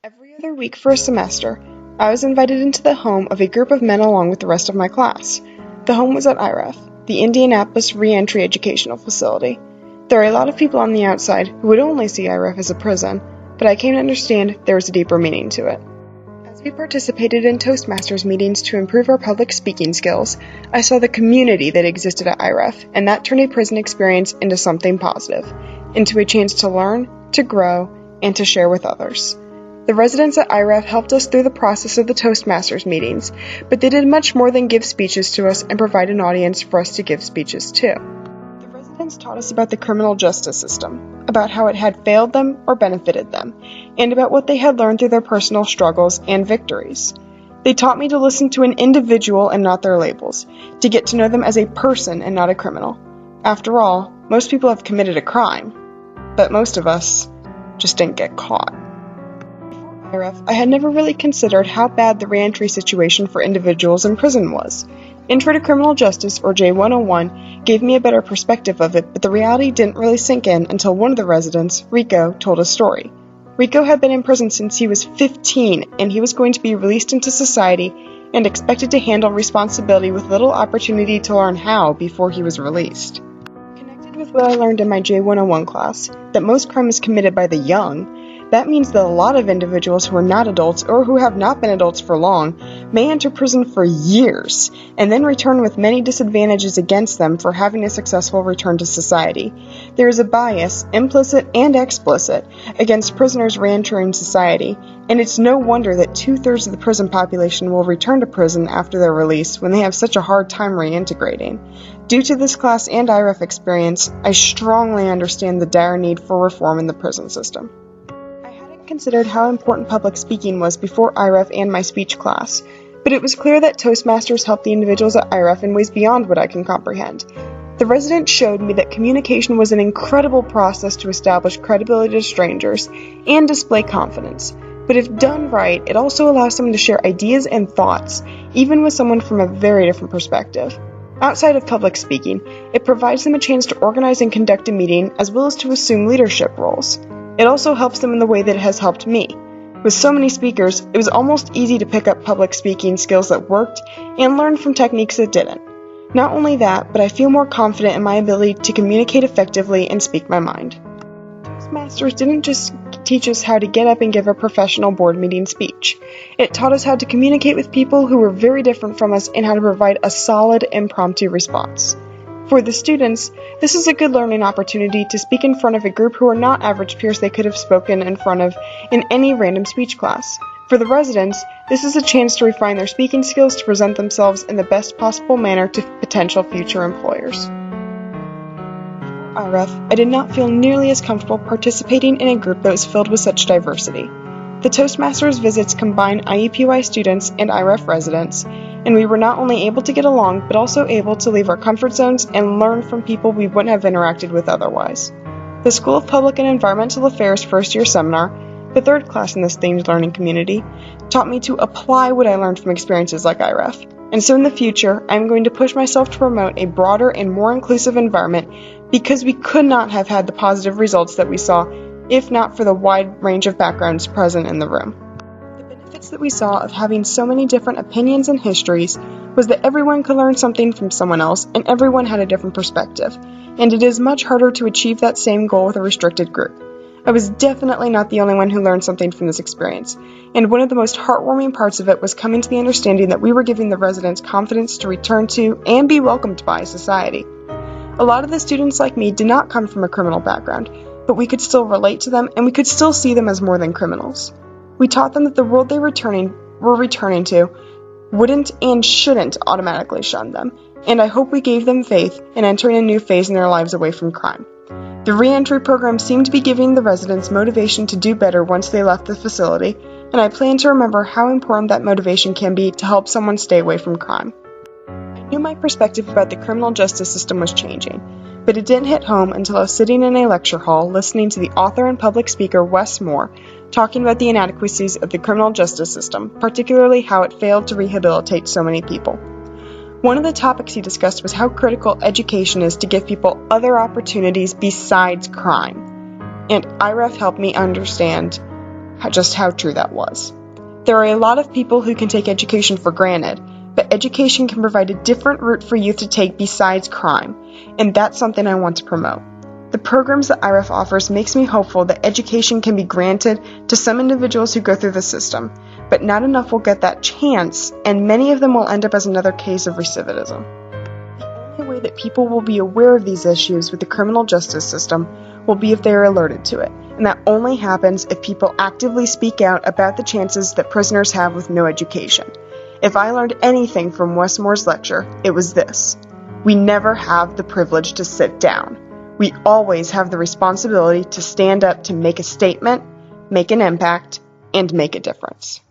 Every other week for a semester, I was invited into the home of a group of men along with the rest of my class. The home was at IREF, the Indianapolis Reentry Educational Facility. There are a lot of people on the outside who would only see IREF as a prison, but I came to understand there was a deeper meaning to it. As we participated in Toastmasters meetings to improve our public speaking skills, I saw the community that existed at IREF, and that turned a prison experience into something positive, into a chance to learn, to grow, and to share with others. The residents at IREF helped us through the process of the Toastmasters meetings, but they did much more than give speeches to us and provide an audience for us to give speeches to. The residents taught us about the criminal justice system, about how it had failed them or benefited them, and about what they had learned through their personal struggles and victories. They taught me to listen to an individual and not their labels, to get to know them as a person and not a criminal. After all, most people have committed a crime, but most of us just didn't get caught. I had never really considered how bad the reentry situation for individuals in prison was. Intro to Criminal Justice, or J101, gave me a better perspective of it, but the reality didn't really sink in until one of the residents, Rico, told a story. Rico had been in prison since he was 15, and he was going to be released into society and expected to handle responsibility with little opportunity to learn how before he was released. Connected with what I learned in my J101 class, that most crime is committed by the young, that means that a lot of individuals who are not adults or who have not been adults for long may enter prison for years and then return with many disadvantages against them for having a successful return to society. There is a bias, implicit and explicit, against prisoners re-entering society, and it's no wonder that 2/3 of the prison population will return to prison after their release when they have such a hard time reintegrating. Due to this class and IREF experience, I strongly understand the dire need for reform in the prison system. Considered how important public speaking was before IREF and my speech class, but it was clear that Toastmasters helped the individuals at IREF in ways beyond what I can comprehend. The residents showed me that communication was an incredible process to establish credibility to strangers and display confidence, but if done right, it also allows someone to share ideas and thoughts, even with someone from a very different perspective. Outside of public speaking, it provides them a chance to organize and conduct a meeting as well as to assume leadership roles. It also helps them in the way that it has helped me. With so many speakers, it was almost easy to pick up public speaking skills that worked and learn from techniques that didn't. Not only that, but I feel more confident in my ability to communicate effectively and speak my mind. Toastmasters didn't just teach us how to get up and give a professional board meeting speech. It taught us how to communicate with people who were very different from us and how to provide a solid, impromptu response. For the students, this is a good learning opportunity to speak in front of a group who are not average peers they could have spoken in front of in any random speech class. For the residents, this is a chance to refine their speaking skills to present themselves in the best possible manner to potential future employers. For IREF, I did not feel nearly as comfortable participating in a group that was filled with such diversity. The Toastmasters visits combined IUPUI students and IREF residents, and we were not only able to get along, but also able to leave our comfort zones and learn from people we wouldn't have interacted with otherwise. The School of Public and Environmental Affairs first-year seminar, the third class in this themed learning community, taught me to apply what I learned from experiences like IREF. And so in the future, I'm going to push myself to promote a broader and more inclusive environment because we could not have had the positive results that we saw if not for the wide range of backgrounds present in the room. The benefits that we saw of having so many different opinions and histories was that everyone could learn something from someone else and everyone had a different perspective, and it is much harder to achieve that same goal with a restricted group. I was definitely not the only one who learned something from this experience, and one of the most heartwarming parts of it was coming to the understanding that we were giving the residents confidence to return to and be welcomed by society. A lot of the students like me did not come from a criminal background, but we could still relate to them and we could still see them as more than criminals. We taught them that the world they were returning to wouldn't and shouldn't automatically shun them, and I hope we gave them faith in entering a new phase in their lives away from crime. The re-entry program seemed to be giving the residents motivation to do better once they left the facility, and I plan to remember how important that motivation can be to help someone stay away from crime. I knew my perspective about the criminal justice system was changing, but it didn't hit home until I was sitting in a lecture hall listening to the author and public speaker Wes Moore talking about the inadequacies of the criminal justice system, particularly how it failed to rehabilitate so many people. One of the topics he discussed was how critical education is to give people other opportunities besides crime, and IREF helped me understand just how true that was. There are a lot of people who can take education for granted, but education can provide a different route for youth to take besides crime, and that's something I want to promote. The programs that IREF offers makes me hopeful that education can be granted to some individuals who go through the system, but not enough will get that chance, and many of them will end up as another case of recidivism. The only way that people will be aware of these issues with the criminal justice system will be if they are alerted to it, and that only happens if people actively speak out about the chances that prisoners have with no education. If I learned anything from Wes Moore's lecture, it was this: we never have the privilege to sit down. We always have the responsibility to stand up to make a statement, make an impact, and make a difference.